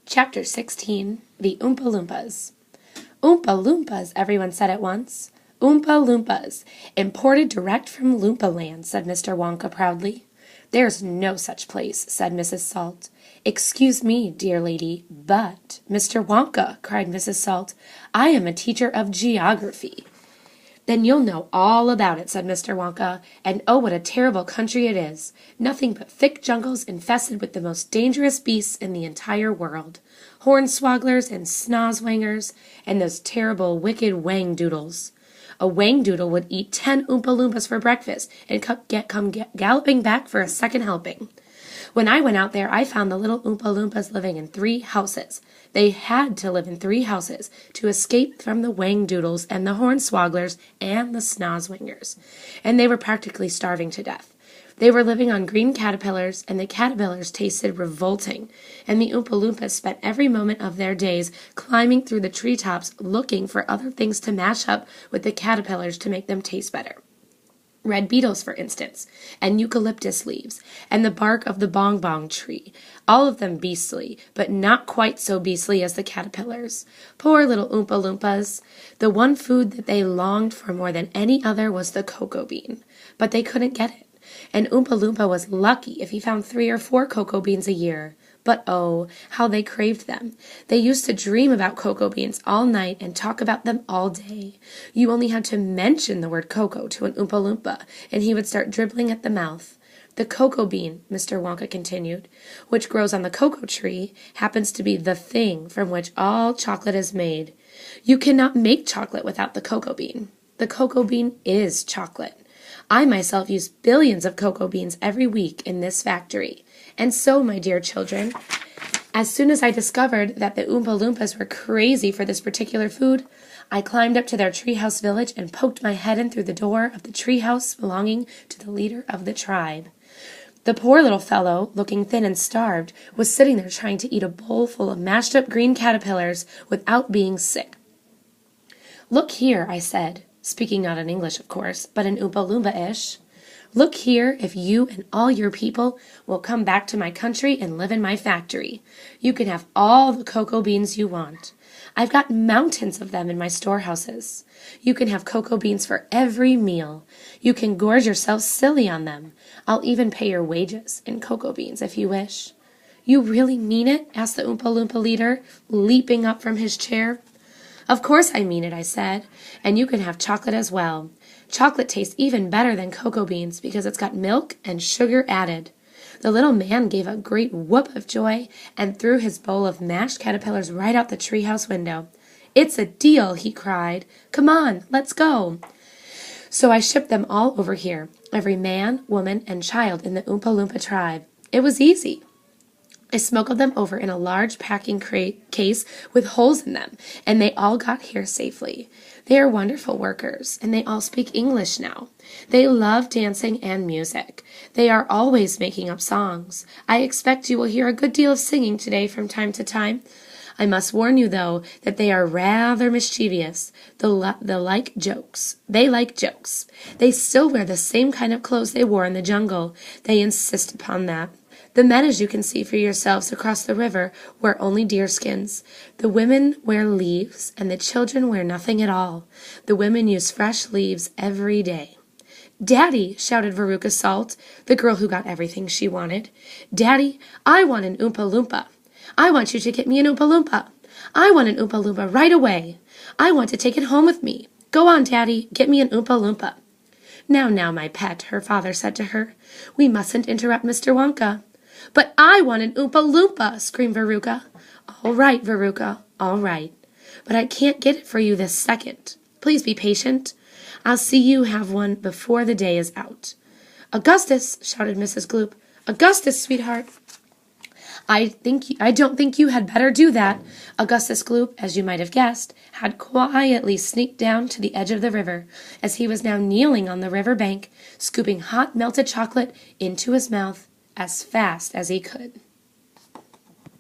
Chapter 16. The Oompa Loompas. Oompa Loompas, everyone said at once. Oompa Loompas, imported direct from Loompa Land, said Mr. Wonka proudly. There's no such place, said Mrs. Salt. Excuse me, dear lady, but, Mr. Wonka, cried Mrs. Salt, I am a teacher of geography. Then you'll know all about it, said Mr. Wonka, and oh, what a terrible country it is. Nothing but thick jungles infested with the most dangerous beasts in the entire world. Hornswogglers and snozwangers, and those terrible, wicked wangdoodles. A wangdoodle would eat 10 Oompa Loompas for breakfast and come galloping back for a second helping. When I went out there, I found the little Oompa Loompas living in 3 houses. They had to live in 3 houses to escape from the wangdoodles and the hornswogglers and the snozwangers, and they were practically starving to death. They were living on green caterpillars, and the caterpillars tasted revolting, and the Oompa Loompas spent every moment of their days climbing through the treetops looking for other things to mash up with the caterpillars to make them taste better. Red beetles, for instance, and eucalyptus leaves, and the bark of the bong-bong tree, all of them beastly, but not quite so beastly as the caterpillars. Poor little Oompa Loompas! The one food that they longed for more than any other was the cocoa bean, but they couldn't get it, and Oompa Loompa was lucky if he found 3 or 4 cocoa beans a year. But oh, how they craved them. They used to dream about cocoa beans all night and talk about them all day. You only had to mention the word cocoa to an Oompa Loompa, and he would start dribbling at the mouth. The cocoa bean, Mr. Wonka continued, which grows on the cocoa tree, happens to be the thing from which all chocolate is made. You cannot make chocolate without the cocoa bean. The cocoa bean is chocolate. I myself use billions of cocoa beans every week in this factory. And so, my dear children, as soon as I discovered that the Oompa Loompas were crazy for this particular food, I climbed up to their treehouse village and poked my head in through the door of the treehouse belonging to the leader of the tribe. The poor little fellow, looking thin and starved, was sitting there trying to eat a bowl full of mashed-up green caterpillars without being sick. "Look here," I said, speaking not in English, of course, but in Oompa Loompa-ish. "Look here if you and all your people will come back to my country and live in my factory. You can have all the cocoa beans you want. I've got mountains of them in my storehouses. You can have cocoa beans for every meal. You can gorge yourself silly on them. I'll even pay your wages in cocoa beans if you wish." "You really mean it?" asked the Oompa Loompa leader, leaping up from his chair. "Of course I mean it," I said, "and you can have chocolate as well. Chocolate tastes even better than cocoa beans because it's got milk and sugar added." The little man gave a great whoop of joy and threw his bowl of mashed caterpillars right out the treehouse window. "It's a deal!" he cried. "Come on, let's go." So I shipped them all over here, every man, woman, and child in the Oompa Loompa tribe. It was easy. I smuggled them over in a large packing case with holes in them, and they all got here safely. They are wonderful workers, and they all speak English now. They love dancing and music. They are always making up songs. I expect you will hear a good deal of singing today from time to time. I must warn you, though, that they are rather mischievous. They like jokes. They still wear the same kind of clothes they wore in the jungle. They insist upon that. The men, as you can see for yourselves across the river, wear only deerskins. The women wear leaves, and the children wear nothing at all. The women use fresh leaves every day. "Daddy!" shouted Veruca Salt, the girl who got everything she wanted. "Daddy, I want an Oompa Loompa. I want you to get me an Oompa Loompa. I want an Oompa Loompa right away. I want to take it home with me. Go on, Daddy, get me an Oompa Loompa." Now, my pet," her father said to her, "we mustn't interrupt Mr. Wonka." "But I want an Oompa Loompa!" screamed Veruca. "All right, Veruca, all right. But I can't get it for you this second. Please be patient. I'll see you have one before the day is out." "Augustus!" shouted Mrs. Gloop. "Augustus, sweetheart!" I don't think you had better do that." Augustus Gloop, as you might have guessed, had quietly sneaked down to the edge of the river, as he was now kneeling on the river bank, scooping hot melted chocolate into his mouth as fast as he could.